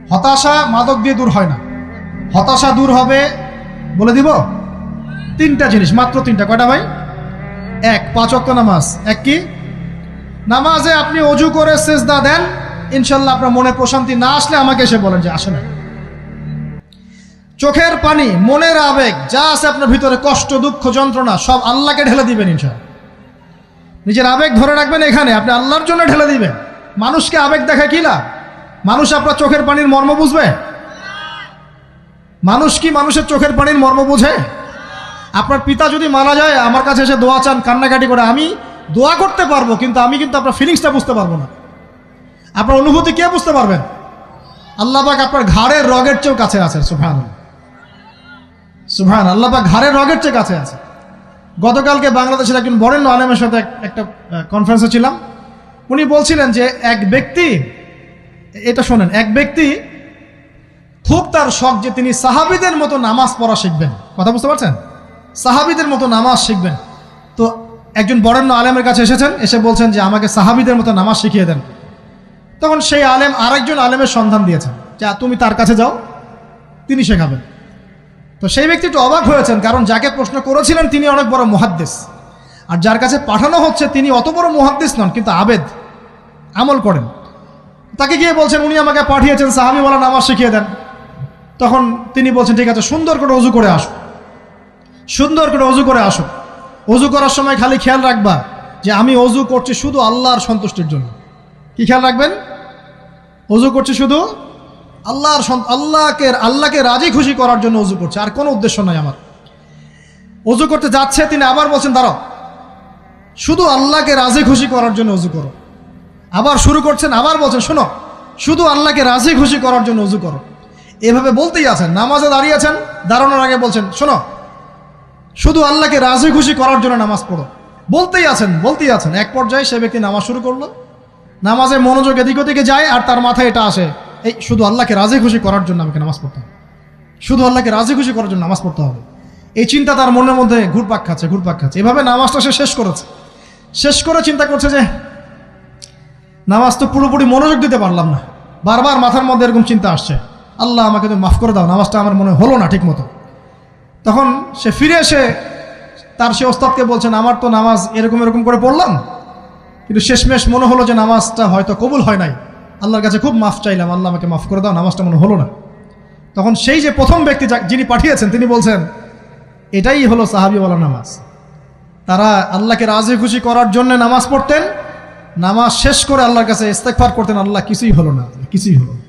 হতাশা মাদক দিয়ে দূর হয় না। হতাশা দূর হবে, বলে দিব, তিনটা জিনিস, মাত্র তিনটা। কয়টা ভাই? এক, 5 ওয়াক্ত নামাজ। এক কি? নামাজে আপনি অজু করে সেজদা দেন, ইনশাল্লাহ আপনার মনে প্রশান্তি না আসলে আমাকে এসে বলেন যে আসে না। চোখের পানি, মনের আবেগ যা আছে আপনার ভিতরে, কষ্ট, দুঃখ, যন্ত্রণা, সব আল্লাহকে ঢেলে দিবেন ইনশাল্লাহ। নিজের আবেগ ধরে রাখবেন এখানে, আপনি আল্লাহর জন্য ঢেলে দিবেন। মানুষকে আবেগ দেখা কি লাভ? মানুষ আপনার চোখের পানির মর্ম বুঝবে? মানুষ কি মানুষের চোখের পানির মর্ম বুঝে? আপনার পিতা যদি মারা যায়, আমার কাছে এসে দোয়া চান কান্নাকাটি করে, আমি দোয়া করতে পারবো, কিন্তু আমি কিন্তু আপনার ফিলিংসটা বুঝতে পারবো না। আপনার অনুভূতি কে বুঝতে পারবেন? আল্লাহ পাক আপনার ঘাড়ের রগের চেয়েও কাছে আছে। সুবহানাল্লাহ, সুবহান আল্লাহ পাক ঘাড়ের রগের চেয়ে কাছে আছে। গতকালকে বাংলাদেশের একজন বরেণ্য আলেমের সাথে একটা কনফারেন্সে ছিলাম। উনি বলছিলেন যে এক ব্যক্তি, এটা শোনেন, এক ব্যক্তি খুব তার শখ যে তিনি সাহাবীদের মতো নামাজ পড়া শিখবেন। কথা বুঝতে পারছেন? সাহাবীদের মতো নামাজ শিখবেন। তো একজন বরেণ্য আলেমের কাছে এসেছেন, এসে বলছেন যে আমাকে সাহাবীদের মতো নামাজ শিখিয়ে দেন। তখন সেই আলেম আরেকজন আলেমের সন্ধান দিয়েছেন, যে তুমি তার কাছে যাও, তিনি শেখাবেন। তো সেই ব্যক্তি একটু অবাক হয়েছেন, কারণ যাকে প্রশ্ন করেছিলেন তিনি অনেক বড় মুহাদ্দিস, আর যার কাছে পাঠানো হচ্ছে তিনি অত বড় মুহাদ্দিস নন, কিন্তু আবেদ, আমল করেন। তাকে গিয়ে বলছেন উনি আমাকে পাঠিয়েছেন সাহাবী বলা নামাজ শিখিয়ে দেন। তখন তিনি বলছেন ঠিক আছে, সুন্দর করে অজু করে আসো, সুন্দর করে অজু করে আসো। অজু করার সময় খালি খেয়াল রাখবা যে আমি অজু করছি শুধু আল্লাহর সন্তুষ্টির জন্য। কি খেয়াল রাখবেন? অজু করছি শুধু আল্লাহকে রাজি খুশি করার জন্য অজু করছে, আর কোনো উদ্দেশ্য নাই আমার। অজু করতে যাচ্ছে, তিনি আবার বলছেন দাঁড়াও, শুধু আল্লাহকে রাজি খুশি করার জন্য অজু করো। আবার শুরু করছেন, আবার বলছেন শোনো, শুধু আল্লাহকে রাজি খুশি করার জন্য অজু করো। এভাবে বলতেই আছেন। নামাজে দাঁড়িয়েছেন, দাঁড়ানোর আগে বলছেন শোনো, শুধু আল্লাহকে রাজি খুশি করার জন্য নামাজ পড়ো। বলতেই আছেন, বলতেই আছেন। এক পর্যায়ে সে ব্যক্তি নামাজ শুরু করলো, নামাজে মনোযোগ এদিক ওদিকে যায়, আর তার মাথায় এটা আসে, এই শুধু আল্লাহকে রাজি খুশি করার জন্য আমাকে নামাজ পড়তে হবে, শুধু আল্লাহকে রাজি খুশি করার জন্য নামাজ পড়তে হবে। এই চিন্তা তার মনের মধ্যে ঘুরপাক খাচ্ছে, ঘুরপাক খাচ্ছে। এভাবে নামাজটা সে শেষ করেছে। শেষ করে চিন্তা করছে যে নামাজ তো পুরোপুরি মনোযোগ দিতে পারলাম না। বারবার মাথার মধ্যে এরকম চিন্তা আসছে, আল্লাহ আমাকে তুমি মাফ করে দাও, নামাজটা আমার মনে হলো না ঠিক মতো। তখন সে ফিরে এসে তার সে ওস্তাদকে বলছেন আমার তো নামাজ এরকম এরকম করে পড়লাম, কিন্তু শেষমেশ মনে হলো যে নামাজটা হয়তো কবুল হয় নাই, আল্লাহর কাছে খুব মাফ চাইলাম, আল্লাহ আমাকে মাফ করে দাও, নামাজটা মনে হলো না। তখন সেই যে প্রথম ব্যক্তি যিনি পাঠিয়েছেন তিনি বলছেন এটাই হলো সাহাবীওয়ালা নামাজ। তারা আল্লাহকে রাজি খুশি করার জন্য নামাজ পড়তেন, নামাজ শেষ করে আল্লাহর কাছে ইস্তেগফার করতেন, আল্লাহ কিছুই হলো না, কিছুই হলো না।